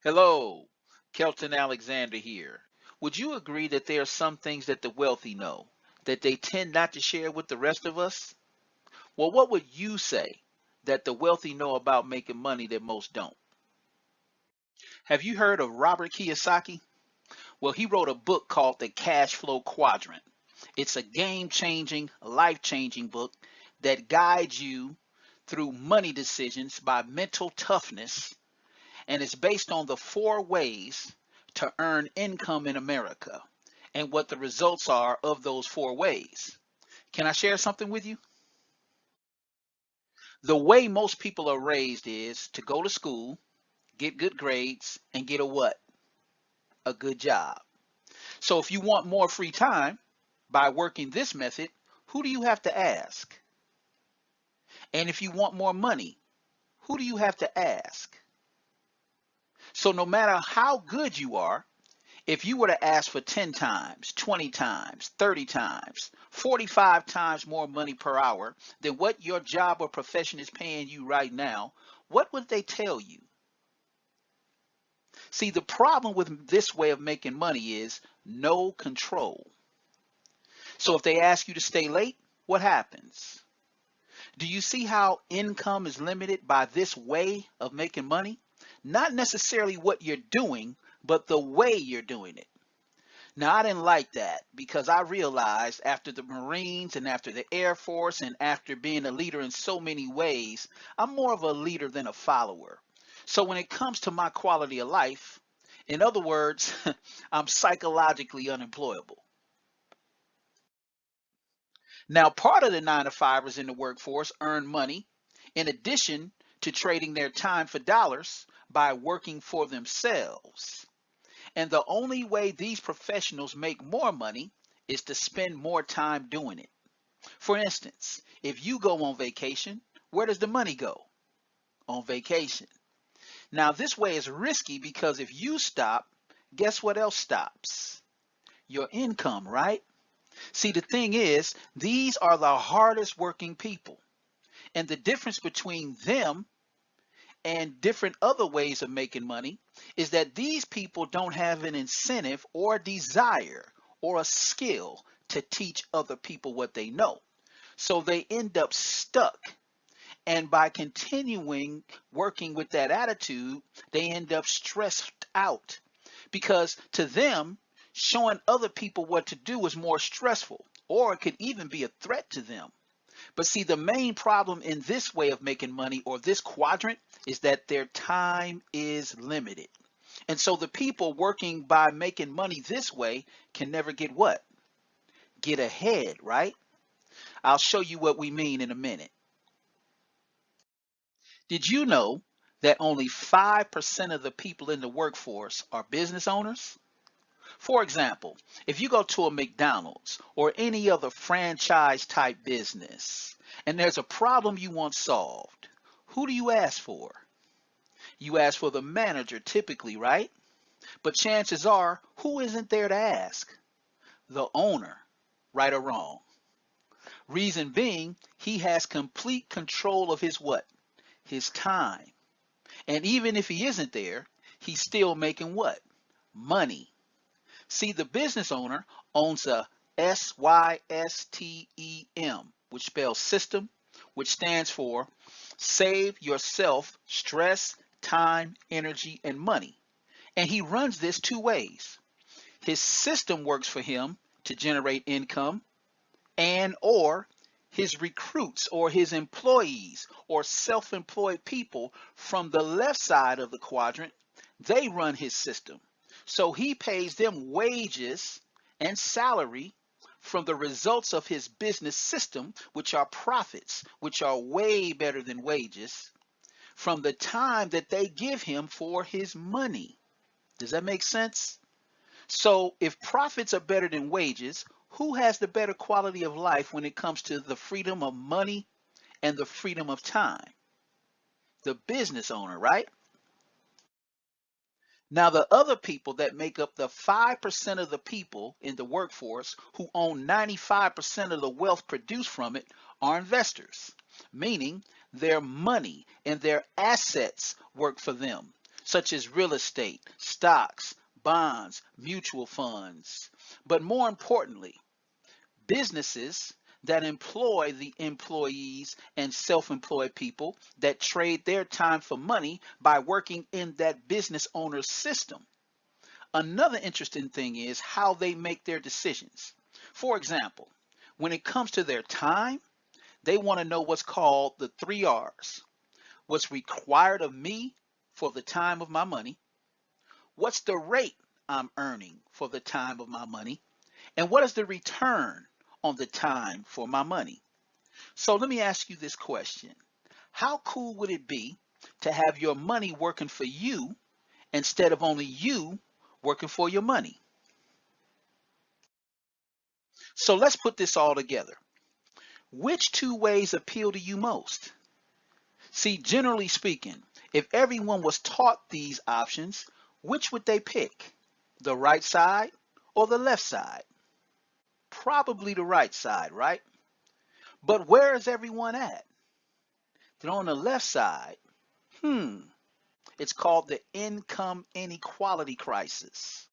Hello, Kelton Alexander here. Would you agree that there are some things that the wealthy know that they tend not to share with the rest of us? Well, what would you say that the wealthy know about making money that most don't? Have you heard of Robert Kiyosaki? Well, he wrote a book called The Cashflow Quadrant. It's a game changing, life changing book that guides you through money decisions by mental toughness, and it's based on the 4 ways to earn income in America and what the results are of those 4 ways. Can I share something with you? The way most people are raised is to go to school, get good grades, and get a what? A good job. So if you want more free time by working this method, who do you have to ask? And if you want more money, who do you have to ask? So no matter how good you are, if you were to ask for 10 times, 20 times, 30 times, 45 times more money per hour than what your job or profession is paying you right now, what would they tell you? See, the problem with this way of making money is no control. So if they ask you to stay late, what happens? Do you see how income is limited by this way of making money? Not necessarily what you're doing, but the way you're doing it. Now, I didn't like that because I realized after the Marines and after the Air Force and after being a leader in so many ways, I'm more of a leader than a follower. So when it comes to my quality of life, in other words, I'm psychologically unemployable. Now, part of the 9 to 5ers in the workforce earn money in addition to trading their time for dollars by working for themselves. And the only way these professionals make more money is to spend more time doing it. For instance, if you go on vacation, where does the money go? On vacation. Now, this way is risky because if you stop, guess what else stops? Your income, right? See, the thing is, these are the hardest working people. And the difference between them and different other ways of making money is that these people don't have an incentive or desire or a skill to teach other people what they know. So they end up stuck. And by continuing working with that attitude, they end up stressed out because to them, showing other people what to do is more stressful, or it could even be a threat to them. But see, the main problem in this way of making money or this quadrant is that their time is limited. And so the people working by making money this way can never get what? Get ahead, right? I'll show you what we mean in a minute. Did you know that only 5% of the people in the workforce are business owners? For example, if you go to a McDonald's or any other franchise type business and there's a problem you want solved, who do you ask for? You ask for the manager typically, right? But chances are, who isn't there to ask? The owner, right or wrong. Reason being, he has complete control of his what? His time. And even if he isn't there, he's still making what? Money. See, the business owner owns a SYSTEM, which spells system, which stands for save yourself stress, time, energy, and money. And he runs this 2 ways. His system works for him to generate income, and or his recruits or his employees or self-employed people from the left side of the quadrant, they run his system. So he pays them wages and salary from the results of his business system, which are profits, which are way better than wages, from the time that they give him for his money. Does that make sense? So if profits are better than wages, who has the better quality of life when it comes to the freedom of money and the freedom of time? The business owner, right? Now, the other people that make up the 5% of the people in the workforce who own 95% of the wealth produced from it are investors, meaning their money and their assets work for them. such as real estate, stocks, bonds, mutual funds. But more importantly, businesses that employ the employees and self-employed people that trade their time for money by working in that business owner's system. Another interesting thing is how they make their decisions. For example, when it comes to their time, they want to know what's called the 3 R's. What's required of me for the time of my money? What's the rate I'm earning for the time of my money? And what is the return on the time for my money? So let me ask you this question. How cool would it be to have your money working for you instead of only you working for your money? So let's put this all together. Which two ways appeal to you most? See, generally speaking, if everyone was taught these options, which would they pick? The right side or the left side? Probably the right side, right? But where is everyone at? They're on the left side. It's called the income inequality crisis.